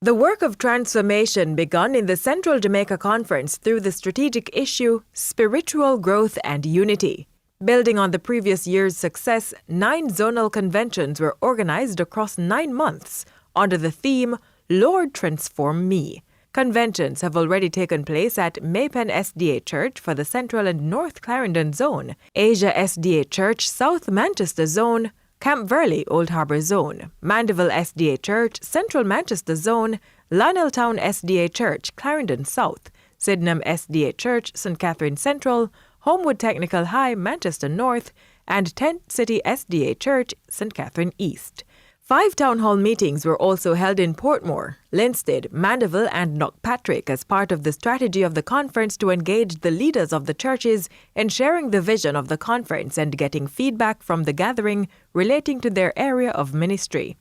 The work of transformation begun in the Central Jamaica Conference through the strategic issue, spiritual growth and unity. Building on the previous year's success, 9 zonal conventions were organized across 9 months under the theme, Lord Transform Me. Conventions have already taken place at Maypen SDA Church for the Central and North Clarendon Zone, Asia SDA Church South Manchester Zone, Camp Verley Old Harbour Zone, Mandeville SDA Church Central Manchester Zone, Lioneltown SDA Church Clarendon South, Sydenham SDA Church St. Catherine Central, Homewood Technical High Manchester North, and Tent City SDA Church St. Catherine East. 5 town hall meetings were also held in Portmore, Linstead, Mandeville, and Knockpatrick as part of the strategy of the conference to engage the leaders of the churches in sharing the vision of the conference and getting feedback from the gathering relating to their area of ministry.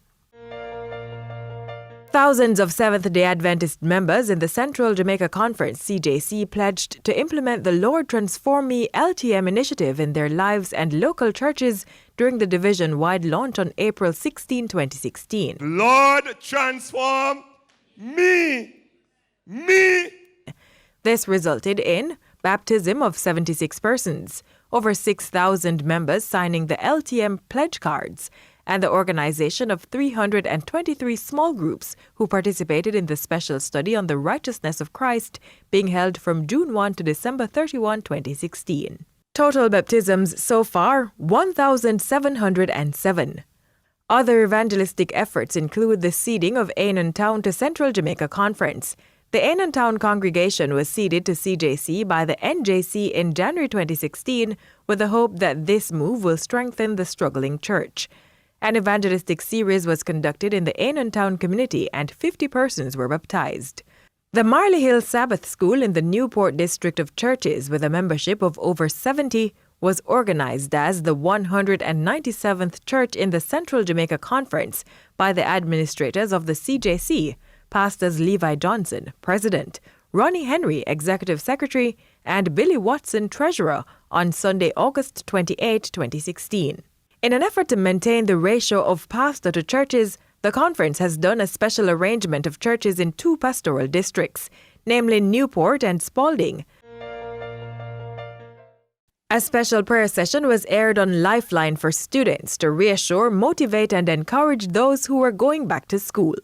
Thousands of Seventh-day Adventist members in the Central Jamaica Conference (CJC) pledged to implement the Lord Transform Me LTM initiative in their lives and local churches during the division-wide launch on April 16, 2016. Lord, transform me. This resulted in baptism of 76 persons, over 6,000 members signing the LTM pledge cards, and the organization of 323 small groups who participated in the special study on the righteousness of Christ being held from June 1 to December 31, 2016. Total baptisms so far, 1,707. Other evangelistic efforts include the seeding of Ainan Town to Central Jamaica Conference. The Ainan Town congregation was seeded to CJC by the NJC in January 2016 with the hope that this move will strengthen the struggling church. An evangelistic series was conducted in the Ainan Town community and 50 persons were baptized. The Marley Hill Sabbath School in the Newport district of churches with a membership of over 70 was organized as the 197th church in the Central Jamaica Conference by the administrators of the CJC, Pastors Levi Johnson, President, Ronnie Henry, Executive Secretary, and Billy Watson, Treasurer, on Sunday, August 28, 2016. In an effort to maintain the ratio of pastor to churches, the conference has done a special arrangement of churches in 2 pastoral districts, namely Newport and Spalding. A special prayer session was aired on Lifeline for students to reassure, motivate, and encourage those who are going back to school.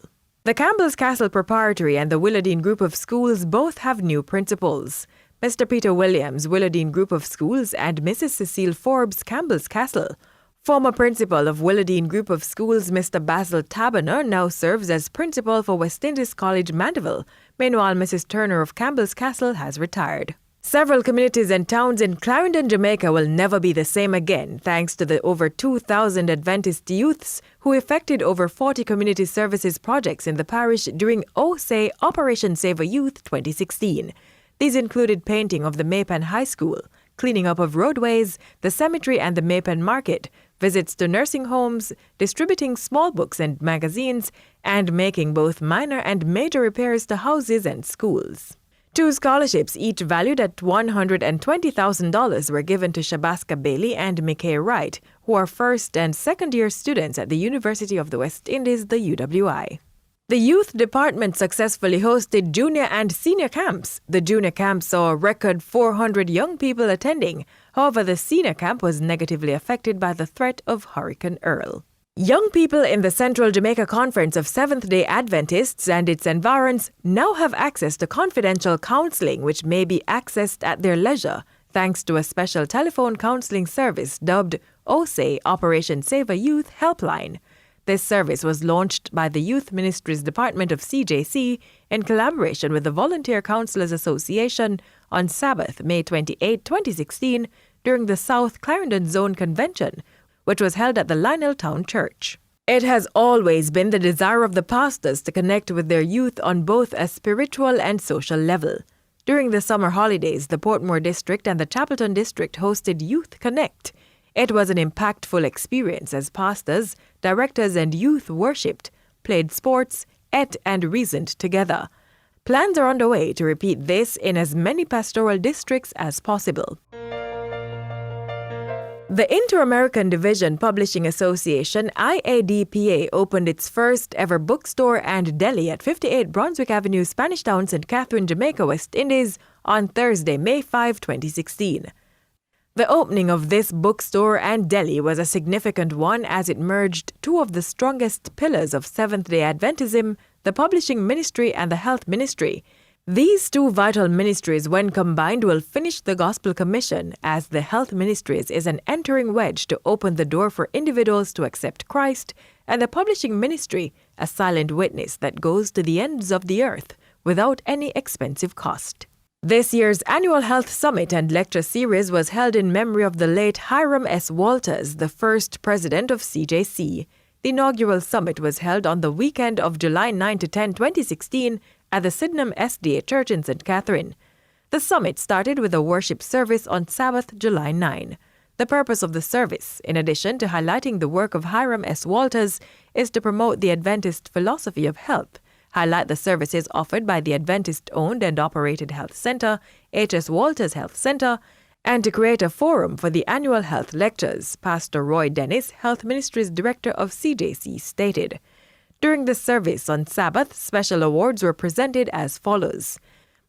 The Campbell's Castle Preparatory and the Willowdene Group of Schools both have new principals. Mr. Peter Williams, Willowdene Group of Schools, and Mrs. Cecile Forbes, Campbell's Castle. Former principal of Willowdene Group of Schools, Mr. Basil Taberner, now serves as principal for West Indies College, Mandeville. Meanwhile, Mrs. Turner of Campbell's Castle has retired. Several communities and towns in Clarendon, Jamaica will never be the same again, thanks to the over 2,000 Adventist youths who effected over 40 community services projects in the parish during OSAY Operation Save a Youth 2016. These included painting of the Maypen High School, cleaning up of roadways, the cemetery and the Maypen Market, visits to nursing homes, distributing small books and magazines, and making both minor and major repairs to houses and schools. 2 scholarships, each valued at $120,000, were given to Shabaska Bailey and Mickey Wright, who are first and second-year students at the University of the West Indies, the UWI. The youth department successfully hosted junior and senior camps. The junior camp saw a record 400 young people attending. However, the senior camp was negatively affected by the threat of Hurricane Earl. Young people in the Central Jamaica Conference of Seventh-day Adventists and its environs now have access to confidential counseling, which may be accessed at their leisure, thanks to a special telephone counseling service dubbed OSAY Operation Save a Youth Helpline. This service was launched by the Youth Ministries Department of CJC in collaboration with the Volunteer Counselors Association on Sabbath, May 28, 2016, during the South Clarendon Zone Convention, which was held at the Lioneltown Church. It has always been the desire of the pastors to connect with their youth on both a spiritual and social level. During the summer holidays, the Portmore District and the Chapelton District hosted Youth Connect. It was an impactful experience as pastors, directors, and youth worshipped, played sports, ate, and reasoned together. Plans are underway to repeat this in as many pastoral districts as possible. The Inter-American Division Publishing Association, IADPA, opened its first ever bookstore and deli at 58 Brunswick Avenue, Spanish Town, St. Catherine, Jamaica, West Indies on Thursday, May 5, 2016. The opening of this bookstore and deli was a significant one as it merged two of the strongest pillars of Seventh-day Adventism, the publishing ministry and the health ministry. These two vital ministries, when combined, will finish the Gospel Commission, as the health ministries is an entering wedge to open the door for individuals to accept Christ, and the publishing ministry, a silent witness that goes to the ends of the earth without any expensive cost. This year's annual Health Summit and Lecture Series was held in memory of the late Hiram S. Walters, the first president of CJC. The inaugural summit was held on the weekend of July 9 to 10, 2016, at the Sydenham SDA Church in St. Catherine. The summit started with a worship service on Sabbath, July 9. The purpose of the service, in addition to highlighting the work of Hiram S. Walters, is to promote the Adventist philosophy of health, highlight the services offered by the Adventist-owned and operated health center, H.S. Walters Health Center, and to create a forum for the annual health lectures, Pastor Roy Dennis, Health Ministries Director of CJC, stated. During the service on Sabbath, special awards were presented as follows.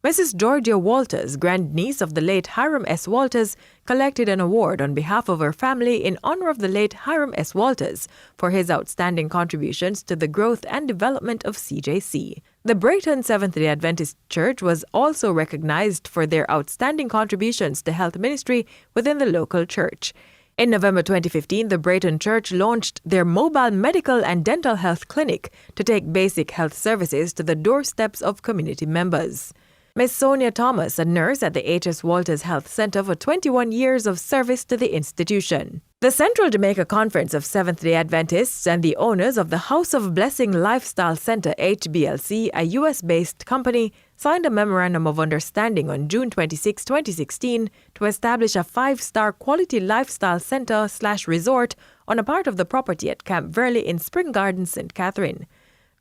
Mrs. Georgia Walters, grandniece of the late Hiram S. Walters, collected an award on behalf of her family in honor of the late Hiram S. Walters for his outstanding contributions to the growth and development of CJC. The Brayton Seventh-day Adventist Church was also recognized for their outstanding contributions to health ministry within the local church. In November 2015, the Brayton Church launched their mobile medical and dental health clinic to take basic health services to the doorsteps of community members. Ms. Sonia Thomas, a nurse at the H.S. Walters Health Center for 21 years of service to the institution. The Central Jamaica Conference of Seventh-day Adventists and the owners of the House of Blessing Lifestyle Center, HBLC, a U.S.-based company, signed a Memorandum of Understanding on June 26, 2016 to establish a 5-star quality lifestyle center/resort on a part of the property at Camp Verley in Spring Gardens, St. Catherine.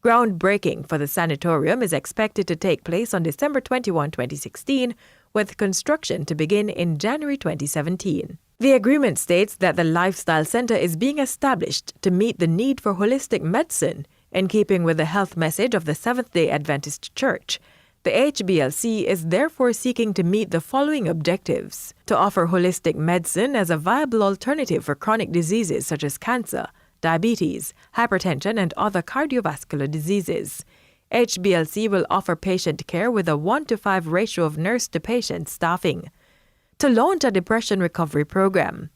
Groundbreaking for the sanatorium is expected to take place on December 21, 2016, with construction to begin in January 2017. The agreement states that the Lifestyle Center is being established to meet the need for holistic medicine, in keeping with the health message of the Seventh-day Adventist Church. The HBLC is therefore seeking to meet the following objectives: to offer holistic medicine as a viable alternative for chronic diseases such as cancer, diabetes, hypertension, and other cardiovascular diseases. HBLC will offer patient care with a 1:5 ratio of nurse to patient staffing. To launch a depression recovery program.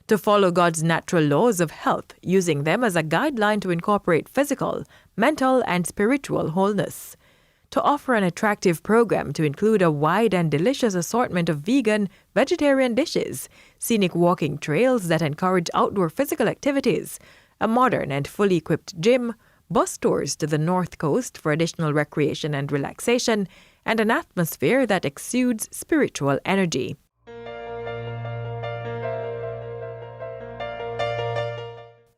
To follow God's natural laws of health, using them as a guideline to incorporate physical, mental, and spiritual wholeness. To offer an attractive program to include a wide and delicious assortment of vegan, vegetarian dishes, scenic walking trails that encourage outdoor physical activities, a modern and fully equipped gym, bus tours to the North Coast for additional recreation and relaxation, and an atmosphere that exudes spiritual energy.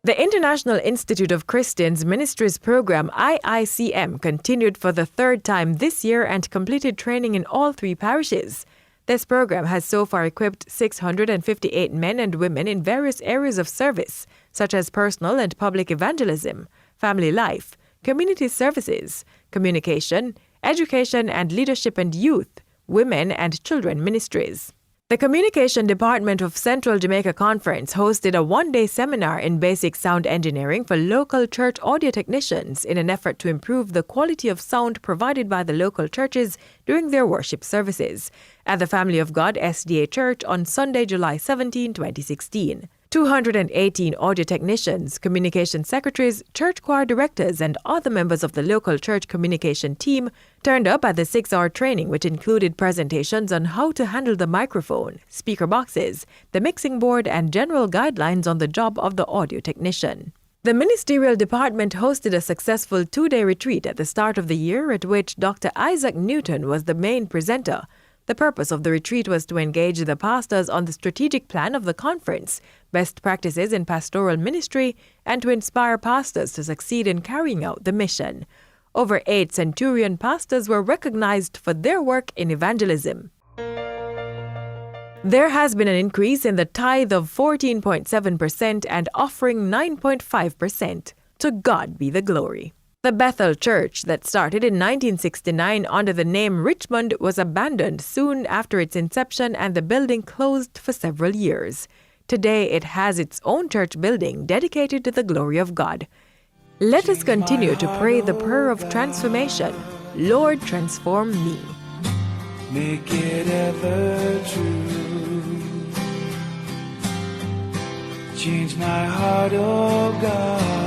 The International Institute of Christians Ministries Program, IICM, continued for the third time this year and completed training in all 3 parishes. This program has so far equipped 658 men and women in various areas of service, such as personal and public evangelism, family life, community services, communication, education and leadership and youth, women and children ministries. The Communication Department of Central Jamaica Conference hosted a 1-day seminar in basic sound engineering for local church audio technicians in an effort to improve the quality of sound provided by the local churches during their worship services at the Family of God SDA Church on Sunday, July 17, 2016. 218 audio technicians, communication secretaries, church choir directors, and other members of the local church communication team turned up at the 6-hour training, which included presentations on how to handle the microphone, speaker boxes, the mixing board, and general guidelines on the job of the audio technician. The ministerial department hosted a successful 2-day retreat at the start of the year, at which Dr. Isaac Newton was the main presenter. The purpose of the retreat was to engage the pastors on the strategic plan of the conference, best practices in pastoral ministry, and to inspire pastors to succeed in carrying out the mission. Over 8 Centurion pastors were recognized for their work in evangelism. There has been an increase in the tithe of 14.7% and offering 9.5%. To God be the glory. The Bethel Church that started in 1969 under the name Richmond was abandoned soon after its inception and the building closed for several years. Today it has its own church building dedicated to the glory of God. Let us continue to pray the prayer of transformation. Lord, transform me. Make it ever true. Change my heart, oh God.